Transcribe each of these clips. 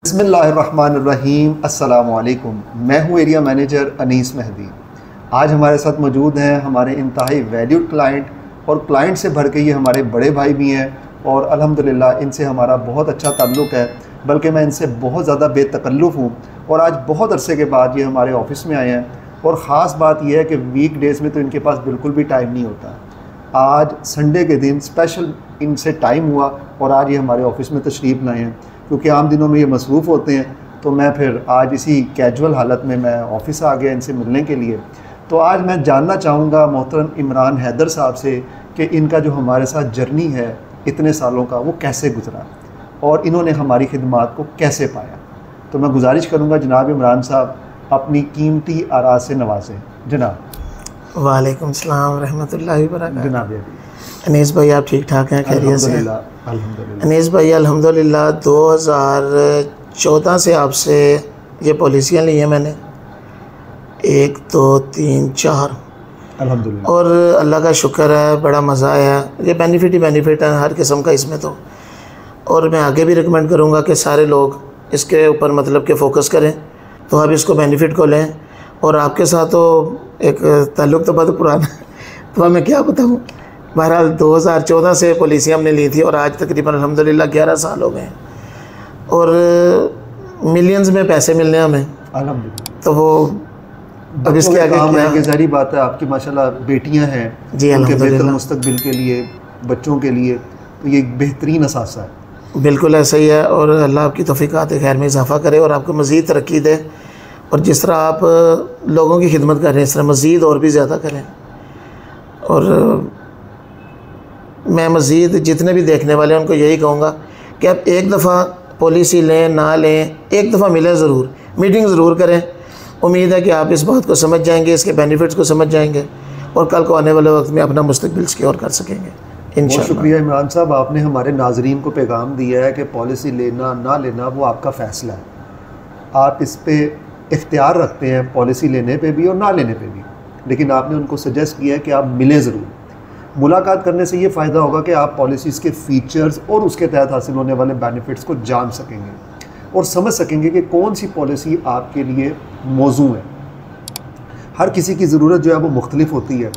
बिस्मिल्लाहिर्रहमानिर्रहीम। अस्सलामु अलैकुम। मैं हूँ एरिया मैनेजर अनीस मेहदी। आज हमारे साथ मौजूद हैं हमारे इंतहाई वैल्यूड क्लाइंट, और क्लाइंट से भर के ये हमारे बड़े भाई भी हैं, और अल्हम्दुलिल्लाह इनसे हमारा बहुत अच्छा ताल्लुक़ है, बल्कि मैं इनसे बहुत ज़्यादा बेतकल्लुफ़ हूँ। और आज बहुत अरसे के बाद ये हमारे ऑफ़िस में आए हैं, और ख़ास बात यह है कि वीक डेज़ में तो इनके पास बिल्कुल भी टाइम नहीं होता। आज संडे के दिन स्पेशल इनसे टाइम हुआ और आज ये हमारे ऑफ़िस में तशरीफ़ लाए हैं, क्योंकि आम दिनों में ये मसरूफ़ होते हैं। तो मैं फिर आज इसी कैजुअल हालत में मैं ऑफ़िस आ गया इनसे मिलने के लिए। तो आज मैं जानना चाहूँगा मोहतरम इमरान हैदर साहब से कि इनका जो हमारे साथ जर्नी है इतने सालों का, वो कैसे गुज़रा और इन्होंने हमारी खिदमात को कैसे पाया। तो मैं गुजारिश करूँगा जनाब इमरान साहब अपनी कीमती आरा से नवाजें। जनाब। वालेकुम सलाम रहमतुल्लाहि व बरकातहू। जनाब अनीस भाई आप ठीक ठाक हैं? खैरियत से? अल्हम्दुलिल्लाह। अनीस भाई अल्हम्दुलिल्लाह 2014 से आपसे ये पॉलिसियाँ ली हैं मैंने, 1 2 3 4, अल्हम्दुलिल्लाह। और अल्लाह का शुक्र है बड़ा मज़ा आया। ये बेनिफिट ही बेनिफिट है हर किस्म का इसमें तो, और मैं आगे भी रिकमेंड करूँगा कि सारे लोग इसके ऊपर मतलब कि फ़ोकस करें, तो आप इसको बेनिफिट को लें। और आपके साथ तो एक ताल्लुक़ तो बहुत पुराना है, तो मैं क्या बताऊँ। बहरहाल 2014 से पॉलिसी हमने ली थी और आज तकरीबन अल्हम्दुलिल्लाह 11 साल हो गए हैं, और मिलियंस में पैसे मिलने हमें अल्हम्दुलिल्लाह। तो वो अब इसके आगे क्या है, ज़ाहिर बात है आपकी माशाल्लाह बेटियां हैं जी, उनके बेहतर अल्हम्दुलिल्लाह मुस्तकबिल के लिए, बच्चों के लिए, तो ये एक बेहतरीन असासा है। बिल्कुल ऐसा ही है, और अल्लाह आपकी तौफ़ीक़ात खैर में इजाफ़ा करे और आपको मज़ीद तरक्की दे, और जिस तरह आप लोगों की खिदमत कर रहे हैं इस तरह मज़ीद और भी ज़्यादा करें। और मैं मज़ीद जितने भी देखने वाले हैं उनको यही कहूँगा कि आप एक दफ़ा पॉलिसी लें ना लें, एक दफ़ा मिलें ज़रूर, मीटिंग ज़रूर करें। उम्मीद है कि आप इस बात को समझ जाएंगे, इसके बेनिफिट्स को समझ जाएंगे, और कल को आने वाले वक्त में अपना मुस्तकबिल सिक्योर कर सकेंगे इंशाअल्लाह। बहुत शुक्रिया इमरान साहब, आपने हमारे नाजरीन को पैगाम दिया है कि पॉलिसी लेना ना लेना वो आपका फ़ैसला है। आप इस पर इख्तियार रखते हैं पॉलिसी लेने पे भी और ना लेने पे भी, लेकिन आपने उनको सजेस्ट किया है कि आप मिलें ज़रूर। मुलाकात करने से ये फ़ायदा होगा कि आप पॉलिसीज़ के फ़ीचर्स और उसके तहत हासिल होने वाले बेनिफिट्स को जान सकेंगे और समझ सकेंगे कि कौन सी पॉलिसी आपके लिए मौजू है। हर किसी की ज़रूरत जो है वो मुख्तलिफ होती है,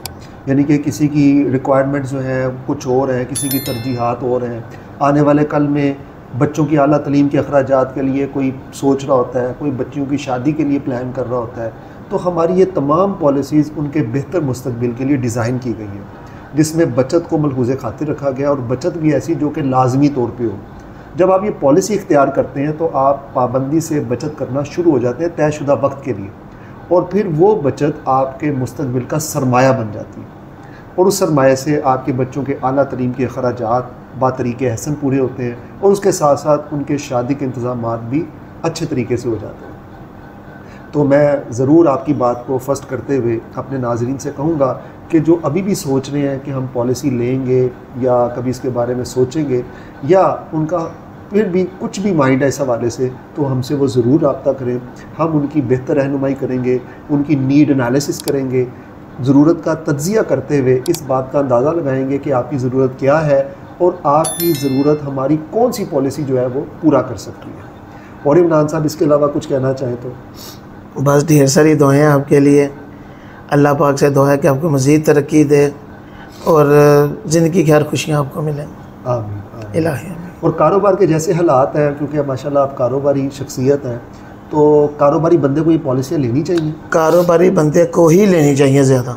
यानी कि किसी की रिक्वायरमेंट जो है कुछ और है, किसी की तरजीहात और हैं। आने वाले कल में बच्चों की आला तालीम के अखराजात के लिए कोई सोच रहा होता है, कोई बच्चियों की शादी के लिए प्लान कर रहा होता है। तो हमारी ये तमाम पॉलिसीज़ उनके बेहतर मुस्तकबिल के लिए डिज़ाइन की गई हैं, जिसमें बचत को मलहूज़े खातिर रखा गया, और बचत भी ऐसी जो कि लाजमी तौर पे हो। जब आप ये पॉलिसी इख्तियार करते हैं तो आप पाबंदी से बचत करना शुरू हो जाते हैं तयशुदा वक्त के लिए, और फिर वो बचत आपके मुस्तकबिल का सरमाया बन जाती है, और उस सरमाए से आपके बच्चों के आला तरीन के अखराजात बातरीके हसन पूरे होते हैं, और उसके साथ साथ उनके शादी के इंतज़ामात भी अच्छे तरीके से हो जाते हैं। तो मैं ज़रूर आपकी बात को फर्स्ट करते हुए अपने नाज़रीन से कहूँगा कि जो अभी भी सोच रहे हैं कि हम पॉलिसी लेंगे या कभी इसके बारे में सोचेंगे, या उनका फिर भी कुछ भी माइंड है इस हवाले से, तो हमसे वो ज़रूर रब्ता करें। हम उनकी बेहतर रहनुमाई करेंगे, उनकी नीड एनालिसिस करेंगे, ज़रूरत का तज्ज़िया करते हुए इस बात का अंदाज़ा लगाएंगे कि आपकी ज़रूरत क्या है और आपकी ज़रूरत हमारी कौन सी पॉलिसी जो है वो पूरा कर सकती है। और इमरान साहब इसके अलावा कुछ कहना चाहें तो? बस ढेर सारी दुआएं आपके लिए, अल्लाह पाक से दुआ है कि आपको मज़ीद तरक्की दे और ज़िंदगी की हर खुशियाँ आपको मिलें। आमीन इलाही। और कारोबार के जैसे हालात हैं, क्योंकि माशाल्लाह आप कारोबारी शख्सियत हैं, तो कारोबारी बंदे को ये पॉलिसियाँ लेनी चाहिए? कारोबारी बंदे को ही लेनी चाहिए ज़्यादा,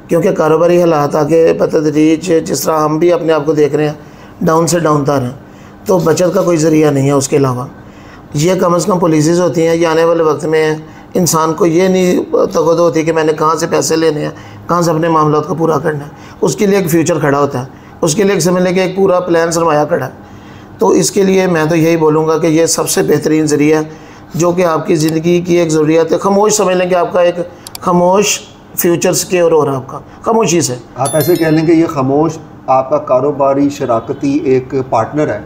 क्योंकि कारोबारी हालात आगे बतदरीज जिस तरह हम भी अपने आप को देख रहे हैं डाउन से डाउन तार हैं, तो बचत का कोई ज़रिया नहीं है उसके अलावा। ये कम से कम पॉलिसीज़ होती हैं, ये आने वाले वक्त में इंसान को ये नहीं तगदो होती कि मैंने कहाँ से पैसे लेने हैं, कहाँ से अपने मामलों को पूरा करना है। उसके लिए एक फ्यूचर खड़ा होता है, उसके लिए एक समझ लें कि एक पूरा प्लान सरमाया खड़ा है। तो इसके लिए मैं तो यही बोलूँगा कि ये सबसे बेहतरीन ज़रिया है जो कि आपकी ज़िंदगी की एक ज़रूरियत है। खामोश समझ लें कि आपका एक खामोश फ्यूचर सिक्योर हो रहा है आपका खामोशी से। आप ऐसे कह लें कि ये खामोश आपका कारोबारी शराकती एक पार्टनर है,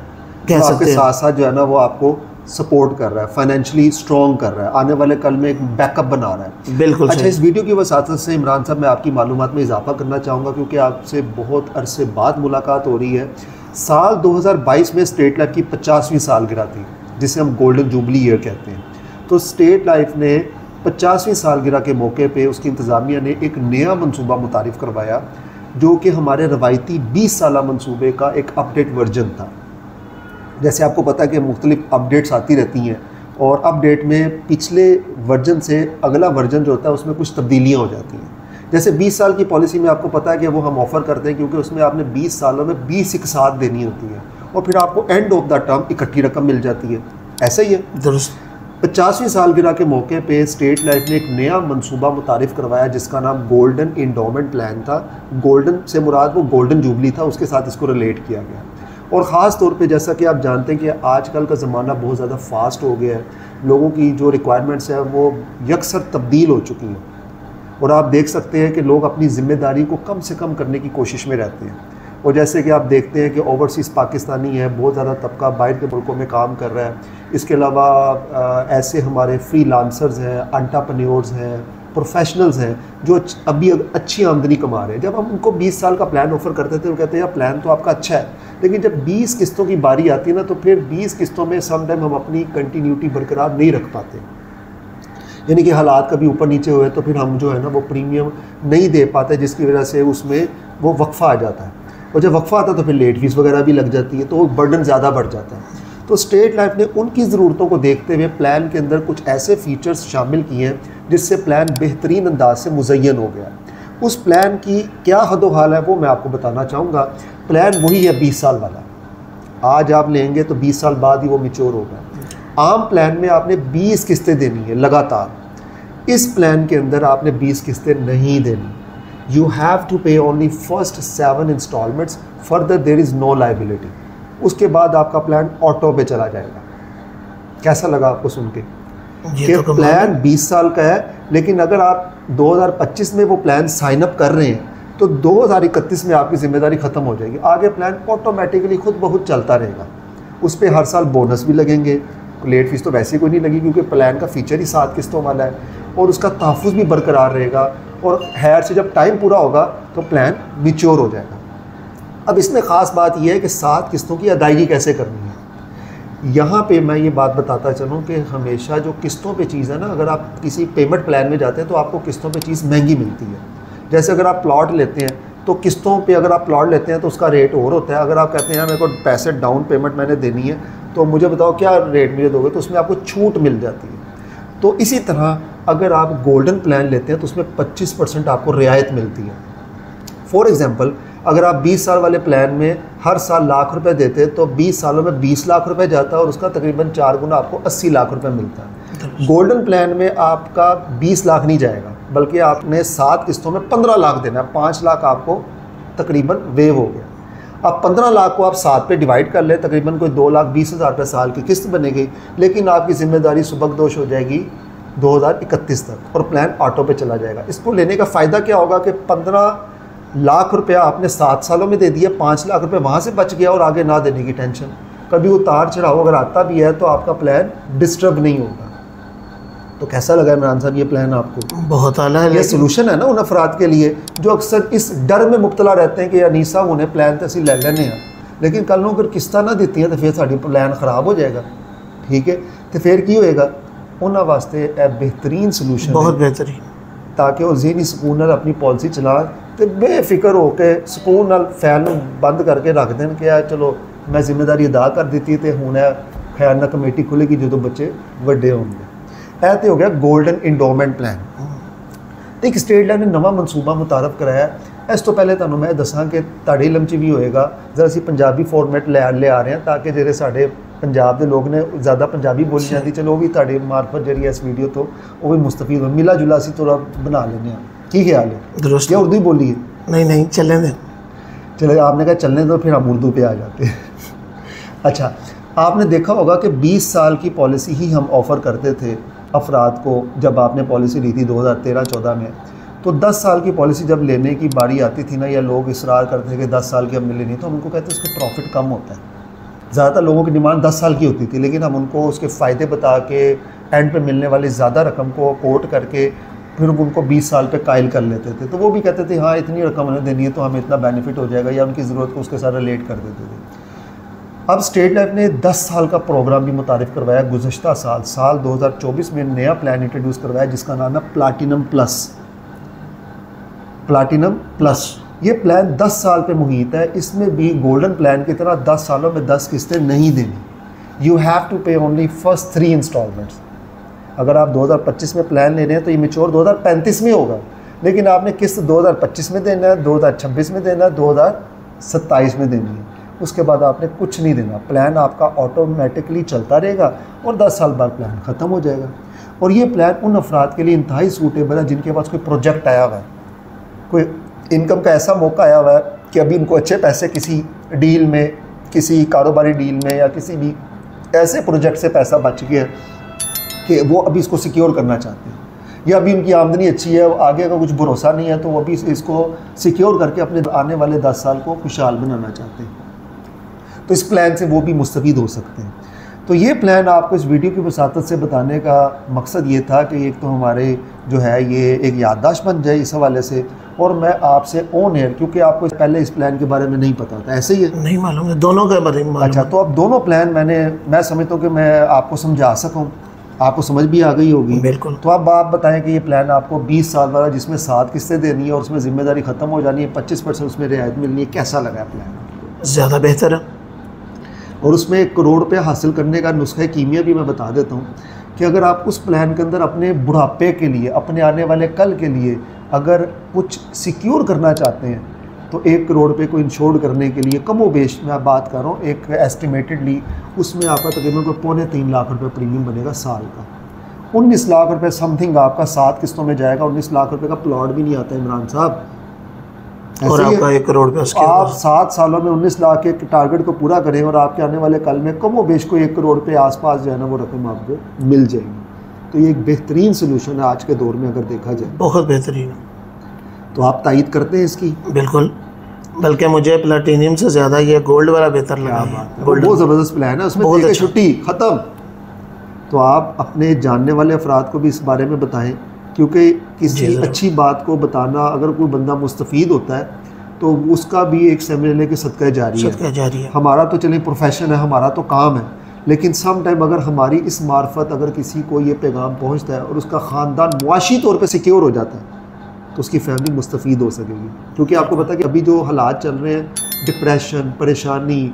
कह सकते आपके साथ साथ जो है ना वो आपको सपोर्ट कर रहा है, फाइनेंशियली स्ट्रॉन्ग कर रहा है, आने वाले कल में एक बैकअप बना रहा है। बिल्कुल। अच्छा, इस वीडियो की वसातत से इमरान साहब मैं आपकी मालूमात में इजाफा करना चाहूँगा, क्योंकि आपसे बहुत अरसे बाद मुलाकात हो रही है। साल 2022 में स्टेट लाइफ की 50वीं सालगिरह थी, जिसे हम गोल्डन जुबली ईयर कहते हैं। तो स्टेट लाइफ ने 50वीं सालगिरह के मौके पे उसकी इंतज़ामिया ने एक नया मंसूबा मुतारिफ़ करवाया, जो कि हमारे रवायती 20 साला मंसूबे का एक अपडेट वर्जन था। जैसे आपको पता है कि मुख्तलिफ अपडेट्स आती रहती हैं, और अपडेट में पिछले वर्जन से अगला वर्जन जो होता है उसमें कुछ तब्दीलियाँ हो जाती हैं। जैसे 20 साल की पॉलिसी में आपको पता है कि वो हम ऑफ़र करते हैं, क्योंकि उसमें आपने 20 सालों में 20 इकसात देनी होती है, और फिर आपको एंड ऑफ द टर्म इकट्ठी रकम मिल जाती है। ऐसा ही है। दुरुस्त। 50वीं सालगिरह के मौके पे स्टेट लाइफ ने एक नया मंसूबा मुतारिफ़ करवाया, जिसका नाम गोल्डन इंडोमेंट प्लान था। गोल्डन से मुराद वो गोल्डन जुबली था, उसके साथ इसको रिलेट किया गया। और ख़ास तौर पे जैसा कि आप जानते हैं कि आजकल का ज़माना बहुत ज़्यादा फास्ट हो गया है, लोगों की जो रिक्वायरमेंट्स हैं वो यकसर तब्दील हो चुकी हैं, और आप देख सकते हैं कि लोग अपनी ज़िम्मेदारी को कम से कम करने की कोशिश में रहते हैं। और जैसे कि आप देखते हैं कि ओवरसीज़ पाकिस्तानी है, बहुत ज़्यादा तबका बाहर के मुल्कों में काम कर रहा है। इसके अलावा ऐसे हमारे फ्रीलांसर्स हैं, एंटरप्रेन्योर्स हैं, प्रोफेशनल्स हैं जो अभी अच्छी आमदनी कमा रहे हैं। जब हम उनको 20 साल का प्लान ऑफ़र करते थे, वो कहते हैं यार प्लान तो आपका अच्छा है, लेकिन जब 20 किस्तों की बारी आती है ना, तो फिर 20 किस्तों में सम टाइम हम अपनी कंटिन्यूटी बरकरार नहीं रख पाते। यानी कि हालात कभी ऊपर नीचे हुए तो फिर हम जो है ना वो प्रीमियम नहीं दे पाते, जिसकी वजह से उसमें वो वक्फ़ा आ जाता है, और जब वक्फ़ा आता है तो फिर लेट फीस वगैरह भी लग जाती है, तो वो बर्डन ज़्यादा बढ़ जाता है। तो स्टेट लाइफ ने उनकी ज़रूरतों को देखते हुए प्लान के अंदर कुछ ऐसे फ़ीचर्स शामिल किए हैं जिससे प्लान बेहतरीन अंदाज से मुज़य्यन हो गया। उस प्लान की क्या हदो-हाल है वो मैं आपको बताना चाहूँगा। प्लान वही है 20 साल वाला, आज आप लेंगे तो 20 साल बाद ही वो मैच्योर होगा। आम प्लान में आपने 20 किस्तें देनी है लगातार। इस प्लान के अंदर आपने 20 किस्तें नहीं देनी। You have to pay only first 7 instalments, further there is no liability. उसके बाद आपका प्लान ऑटो पे चला जाएगा। कैसा लगा आपको सुन के कि तो प्लान 20 साल का है, लेकिन अगर आप 2025 में वो प्लान साइन अप कर रहे हैं तो 2031 में आपकी ज़िम्मेदारी ख़त्म हो जाएगी। आगे प्लान ऑटोमेटिकली खुद ब खुद चलता रहेगा। उस पर हर साल बोनस भी लगेंगे, लेट फीस तो वैसे कोई नहीं लगी, क्योंकि प्लान का फ़ीचर ही 7 किस्तों वाला है, और उसका तहफ़्फ़ुज़ भी बरकरार रहेगा, और खैर से जब टाइम पूरा होगा तो प्लान मैच्योर हो जाएगा। अब इसमें ख़ास बात यह है कि 7 किस्तों की अदायगी कैसे करनी है। यहाँ पे मैं ये बात बताता चलूँ कि हमेशा जो किस्तों पे चीज़ है ना, अगर आप किसी पेमेंट प्लान में जाते हैं तो आपको किस्तों पे चीज़ महंगी मिलती है। जैसे अगर आप प्लॉट लेते हैं तो किस्तों पे अगर आप प्लॉट लेते हैं तो उसका रेट और होता है। अगर आप कहते हैं मेरे को पैसे डाउन पेमेंट मैंने देनी है तो मुझे बताओ क्या रेट मुझे दोगे, तो उसमें आपको छूट मिल जाती है। तो इसी तरह अगर आप गोल्डन प्लान लेते हैं तो उसमें 25% आपको रियायत मिलती है। फॉर एग्ज़ाम्पल, अगर आप 20 साल वाले प्लान में हर साल लाख रुपए देते हैं तो 20 सालों में 20 लाख रुपए जाता है, और उसका तकरीबन 4 गुना आपको 80 लाख रुपए मिलता है। गोल्डन प्लान में आपका 20 लाख नहीं जाएगा, बल्कि आपने 7 किस्तों में 15 लाख देना है। 5 लाख आपको तकरीबन वेव हो गया। अब 15 लाख को आप 7 पे डिवाइड कर ले, तकरीबन कोई 2,20,000 रुपये साल की किस्त बनेगी, लेकिन आपकी ज़िम्मेदारी सुबकदोश हो जाएगी 2031 तक, और प्लान ऑटो पे चला जाएगा। इसको लेने का फ़ायदा क्या होगा कि 15 लाख रुपया आपने 7 सालों में दे दिया, 5 लाख रुपए वहाँ से बच गया, और आगे ना देने की टेंशन। कभी उतार चढ़ाव अगर आता भी है तो आपका प्लान डिस्टर्ब नहीं होगा। तो कैसा लगा इमरान साहब ये प्लान आपको? बहुत आला है। ये सोल्यूशन है ना उन अफराद के लिए जो अक्सर इस डर में मुब्तला रहते हैं कि अनीस साहब उन्हें प्लान तो असी ले लेने हैं, लेकिन कल नूं अगर किस्तां ना दित्ती है तो फिर साडी प्लान खराब हो जाएगा। ठीक है, तो फिर की होएगा? उन्होंने वास्ते बेहतरीन सोल्यूशन, बहुत बेहतरीन, ताकि वो ज़हनी सुकून नाल अपनी पॉलिसी चला तो बेफिक्र होकर सुकून नाल फैल बंद करके रख दें कि यार चलो मैं जिम्मेदारी अदा कर दी तो हूँ खैर ना कमेटी खुलेगी जो बच्चे वड्डे होंगे। यह तो हो गया गोल्डन इंडोमेंट प्लान। तो एक स्टेट लाइन ने नवा मनसूबा मुतारफ़ कराया। इस तो पहले तुहानूं मैं दसां कि तुहाडे इलम च भी होएगा, जरा असीं पंजाबी फॉर्मेट ले आ रहे हैं ताकि जिहड़े साडे पंजाब के लोग ने ज़्यादा पंजाबी बोली जाती, चलो वो भी तुहाडे मार्फत जी इस वीडियो तो वो भी मुस्तफीद हो, मिला जुला असीं थोड़ा बना लेने हैं। की ख्याल है? दुरुस्त। या उर्दू ही बोलिए? नहीं चलने दें। चले, आपने कहा चलने दो, फिर हम उर्दू पे आ जाते हैं। अच्छा, आपने देखा होगा कि 20 साल की पॉलिसी ही हम ऑफ़र करते थे अफराद को। जब आपने पॉलिसी ली थी 2013-14 में, तो 10 साल की पॉलिसी जब लेने की बारी आती थी ना, या लोग इसरार करते थे कि 10 साल की हमने लेनी, तो हम उनको कहते उसका प्रॉफिट कम होता है। ज़्यादातर लोगों की डिमांड 10 साल की होती थी, लेकिन हम उनको उसके फ़ायदे बता के एंड पे मिलने वाली ज़्यादा रकम को कोट करके फिर उनको 20 साल पे कायल कर लेते थे। तो वो भी कहते थे हाँ इतनी रकम उन्हें देनी है तो हमें इतना बेनिफिट हो जाएगा, या उनकी ज़रूरत को उसके साथ रिलेट कर देते थे। अब स्टेट लाइफ ने 10 साल का प्रोग्राम भी मुतारिफ करवाया गुज़श्ता साल 2024 में नया प्लान इंट्रोड्यूस करवाया जिसका नाम है प्लाटिनम प्लस। ये प्लान 10 साल पे मुहित है। इसमें भी गोल्डन प्लान की तरह 10 सालों में 10 किस्तें नहीं देनी। You have to pay only first 3 installments. अगर आप 2025 में प्लान ले रहे हैं तो ये मेच्योर 2035 में होगा, लेकिन आपने किस्त 2025 में देना है, 2026 में देना है, 2027 में देनी है। उसके बाद आपने कुछ नहीं देना। प्लान आपका ऑटोमेटिकली चलता रहेगा और 10 साल बाद प्लान ख़त्म हो जाएगा। और ये प्लान उन अफराद के लिए इंतहाई सूटेबल है जिनके पास कोई प्रोजेक्ट आया हुआ है, कोई इनकम का ऐसा मौका आया हुआ है कि अभी इनको अच्छे पैसे किसी डील में, किसी कारोबारी डील में या किसी भी ऐसे प्रोजेक्ट से पैसा बच गया कि वो अभी इसको सिक्योर करना चाहते हैं, या अभी उनकी आमदनी अच्छी है, आगे का कुछ भरोसा नहीं है, तो वो अभी इसको सिक्योर करके अपने आने वाले 10 साल को खुशहाल बनाना चाहते हैं। तो इस प्लान से वो भी मुस्तफ़ीद हो सकते हैं। तो ये प्लान आपको इस वीडियो की वसातत से बताने का मकसद ये था कि एक तो हमारे जो है ये एक याददाश्त बन जाए इस हवाले से, और मैं आपसे ऑन एयर, क्योंकि आपको पहले इस प्लान के बारे में नहीं पता था, ऐसे ही है? नहीं मालूम है, दोनों के बारे में। अच्छा, तो अब दोनों प्लान मैं समझता हूँ कि मैं आपको समझा सकूँ, आपको समझ भी आ गई होगी। बिल्कुल। तो अब आप बताएं कि ये प्लान आपको 20 साल वाला जिसमें 7 किस्तें देनी है और उसमें ज़िम्मेदारी ख़त्म हो जानी है, 25% उसमें रियायत मिलनी है, कैसा लगा है प्लान? ज़्यादा बेहतर है। और उसमें 1 करोड़ रुपये हासिल करने का नुस्खा कीमिया भी मैं बता देता हूँ कि अगर आप उस प्लान के अंदर अपने बुढ़ापे के लिए, अपने आने वाले कल के लिए अगर कुछ सिक्योर करना चाहते हैं तो 1 करोड़ रुपये को इंश्योर करने के लिए कमो बेश मैं बात कर रहा हूँ एक एस्टिमेटेडली उसमें आपका तकरीबन कोई 3.25 लाख रुपये प्रीमियम बनेगा साल का। 19 लाख रुपये समथिंग आपका 7 किस्तों में जाएगा। 19 लाख रुपये का प्लॉट भी नहीं आता इमरान साहब, और आपका 1 करोड़ रुपये आप 7 सालों में 19 लाख के टारगेट को पूरा करें और आपके आने वाले कल में कमो बेश को 1 करोड़ रुपये आसपास जो है ना वो रकम आपको मिल जाएगी। तो ये एक बेहतरीन सोल्यूशन है आज के दौर में अगर देखा जाए, बहुत बेहतरीन। तो आप तायद करते हैं इसकी? बिल्कुल, बल्कि मुझे प्लेटिनियम से ज़्यादा ये गोल्ड वाला बेहतर लगा। बहुत ज़बरदस्त प्लान है, उसमें देखिए छुट्टी ख़त्म। तो आप अपने जानने वाले अफराद को भी इस बारे में बताएं, क्योंकि किसी अच्छी बात को बताना, अगर कोई बंदा मुस्तफ़ीद होता है तो उसका भी एक समझने के सदका जारी है। हमारा तो चलिए प्रोफेशन है, हमारा तो काम है, लेकिन सम टाइम अगर हमारी इस मार्फत अगर किसी को ये पैगाम पहुंचता है और उसका ख़ानदान मुआशी तौर पे सिक्योर हो जाता है तो उसकी फैमिली मुस्तफ़ीद हो सकेगी। क्योंकि आपको पता है कि अभी जो हालात चल रहे हैं, डिप्रेशन, परेशानी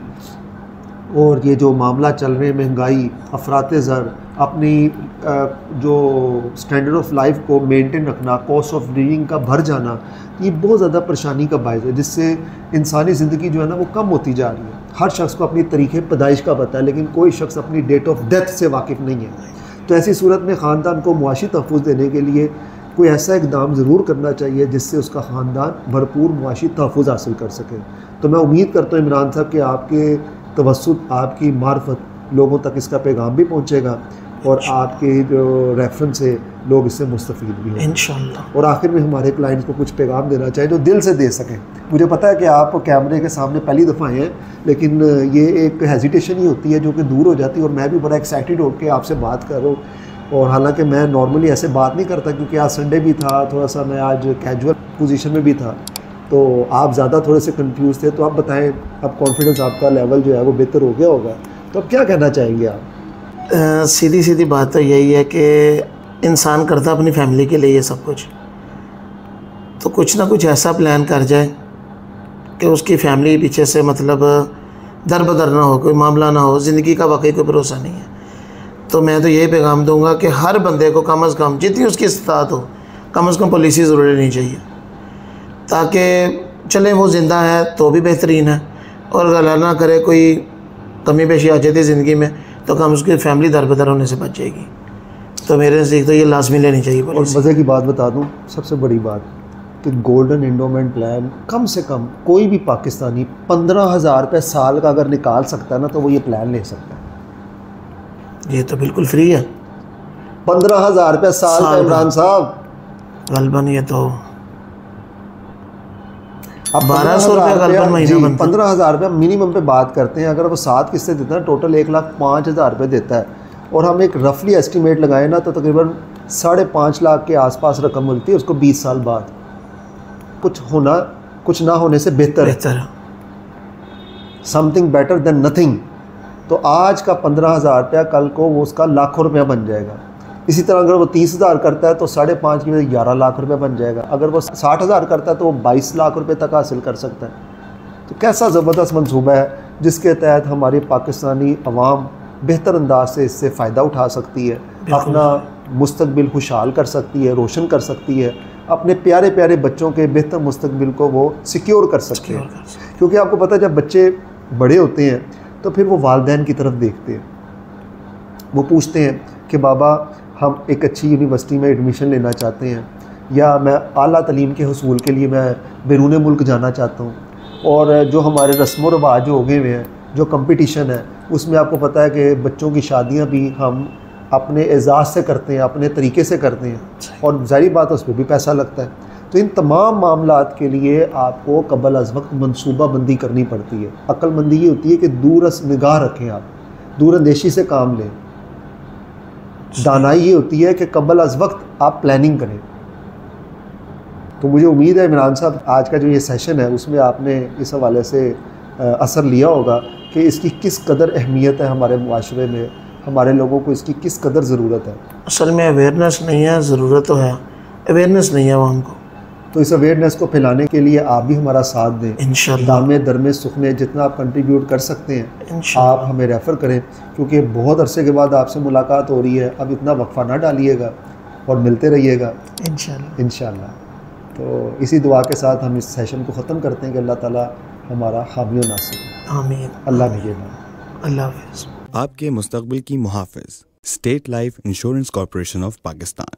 और ये जो मामला चल रहे हैं, महंगाई, अफरात ज़र, अपनी जो स्टैंडर्ड ऑफ लाइफ को मेंटेन रखना, कॉस्ट ऑफ लिविंग का भर जाना, ये बहुत ज़्यादा परेशानी का बायस है, जिससे इंसानी ज़िंदगी जो है ना वो कम होती जा रही है। हर शख्स को अपनी तरीक़े पैदाइश का पता है, लेकिन कोई शख्स अपनी डेट ऑफ डेथ से वाकिफ़ नहीं है। तो ऐसी सूरत में ख़ानदान को मुआशी तहफ़्फ़ुज़ देने के लिए कोई ऐसा इक़दाम ज़रूर करना चाहिए जिससे उसका ख़ानदान भरपूर मुआशी तहफ़्फ़ुज़ हासिल कर सके। तो मैं उम्मीद करता हूँ इमरान साहब कि आपके तवस्सुत, आपकी मार्फत लोगों तक इसका पैगाम भी पहुँचेगा और आपके जो रेफरेंस से लोग इससे मुस्तफ़ीद भी होंगे इंशाअल्लाह। और आखिर में हमारे क्लाइंट्स को कुछ पैगाम देना चाहिए जो दिल से दे सकें। मुझे पता है कि आप कैमरे के सामने पहली दफ़ा आए हैं, लेकिन ये एक हेजिटेशन ही होती है जो कि दूर हो जाती है, और मैं भी बड़ा एक्साइटेड होकर आपसे बात कर रहा हूँ। और हालांकि मैं नॉर्मली ऐसे बात नहीं करता क्योंकि आज संडे भी था, थोड़ा सा मैं आज कैजुअल पोजीशन में भी था, तो आप ज़्यादा थोड़े से कंफ्यूज थे। तो आप बताएं, अब कॉन्फिडेंस आपका लेवल जो है वो बेहतर हो गया होगा, तो अब क्या कहना चाहेंगे आप? सीधी सीधी बात तो यही है कि इंसान करता अपनी फैमिली के लिए ये सब कुछ, तो कुछ ना कुछ ऐसा प्लान कर जाए कि उसकी फैमिली पीछे से मतलब दर बदर ना हो, कोई मामला ना हो। ज़िंदगी का वाकई कोई भरोसा नहीं है। तो मैं तो यही पैगाम दूंगा कि हर बंदे को कम अज़ कम जितनी उसकी इस्तात हो, कम अज़ कम पॉलिसी ज़रूर लेनी चाहिए, ताकि चले वो ज़िंदा है तो भी बेहतरीन है, और अगर ना करे कोई कमी पेशी आ जाती ज़िंदगी में तो कम उसकी फैमिली दर बदर होने से बच जाएगी। तो मेरे नज़दीक तो ये लाजमी लेनी चाहिए। और मज़े की बात बता दूं, सबसे बड़ी बात कि गोल्डन एंडोमेंट प्लान कम से कम कोई भी पाकिस्तानी 15,000 रुपये साल का अगर निकाल सकता है ना, तो वो ये प्लान ले सकता है। ये तो बिल्कुल फ्री है। 15,000 रुपये साल का इमरान साहब, गलबन ये तो 1200 रुपये गलबन महीना बनता है। 15,000 रुपये मिनिमम पे बात करते हैं। अगर वो 7 किस्तें देता है, टोटल 1,05,000 रुपये देता है, और हम एक रफली एस्टिमेट लगाए ना तो तकरीबन 5.5 लाख के आसपास रकम मिलती है उसको 20 साल बाद। कुछ ना होने से बेहतर है। Something better than nothing. तो आज का 15,000 रुपया कल को वो उसका लाखों रुपया बन जाएगा। इसी तरह अगर वो 30,000 करता है तो 5.5 की वजह 11 लाख रुपये बन जाएगा। अगर वो 60,000 करता है तो वो 22 लाख रुपये तक हासिल कर सकता है। तो कैसा ज़बरदस्त मंसूबा है जिसके तहत हमारी पाकिस्तानी अवाम बेहतर अंदाज से इससे फ़ायदा उठा सकती है, अपना मुस्तकबिल खुशहाल कर सकती है, रोशन कर सकती है, अपने प्यारे प्यारे बच्चों के बेहतर मुस्तकबिल को वो सिक्योर कर सकते हैं। क्योंकि आपको पता है जब बच्चे बड़े होते हैं तो फिर वो वालिदैन की तरफ देखते हैं, वो पूछते हैं कि बाबा हम एक अच्छी यूनिवर्सिटी में एडमिशन लेना चाहते हैं, या मैं आला तलीम के हसूल के लिए मैं बैरून मुल्क जाना चाहता हूँ। और जो हमारे रस्म व रवाज जो हो गए हुए हैं, जो कंपटीशन है, उसमें आपको पता है कि बच्चों की शादियाँ भी हम अपने एजाज़ से करते हैं, अपने तरीके से करते हैं, और ज़ाहिर बात है उस पर भी पैसा लगता है। तो इन तमाम मामलात के लिए आपको कबल अज़ वक्त मनसूबा बंदी करनी पड़ती है। अक्लमंदी ये होती है कि दूरस निगाह रखें, आप दूरअंदेशी से काम लें। दानाई ये होती है कि कबल अज़ वक्त आप प्लानिंग करें। तो मुझे उम्मीद है इमरान साहब आज का जो ये सेशन है उसमें आपने इस हवाले से असर लिया होगा कि इसकी किस कदर अहमियत है हमारे मुआशरे में, हमारे लोगों को इसकी किस कदर ज़रूरत है। असल में अवेयरनेस नहीं है, ज़रूरत तो है, अवेयरनेस नहीं है आवाम को। तो इस अवेयरनेस को फैलाने के लिए आप भी हमारा साथ दें इंशाअल्लाह। दामे दरमे सुखने जितना आप कंट्रीब्यूट कर सकते हैं आप हमें रेफ़र करें, क्योंकि बहुत अरसे के बाद आपसे मुलाकात हो रही है। अब इतना वक्फा ना डालिएगा और मिलते रहिएगा इंशाअल्लाह। तो इसी दुआ के साथ हम इस सेशन को ख़त्म करते हैं कि अल्लाह ताला हमारा हामी व नासिर। आमीन। अल्लाह निगहबान। अल्लाह हाफ़िज़। आपके मुस्तक़बिल की मुहाफ़िज़, state life insurance corporation of Pakistan.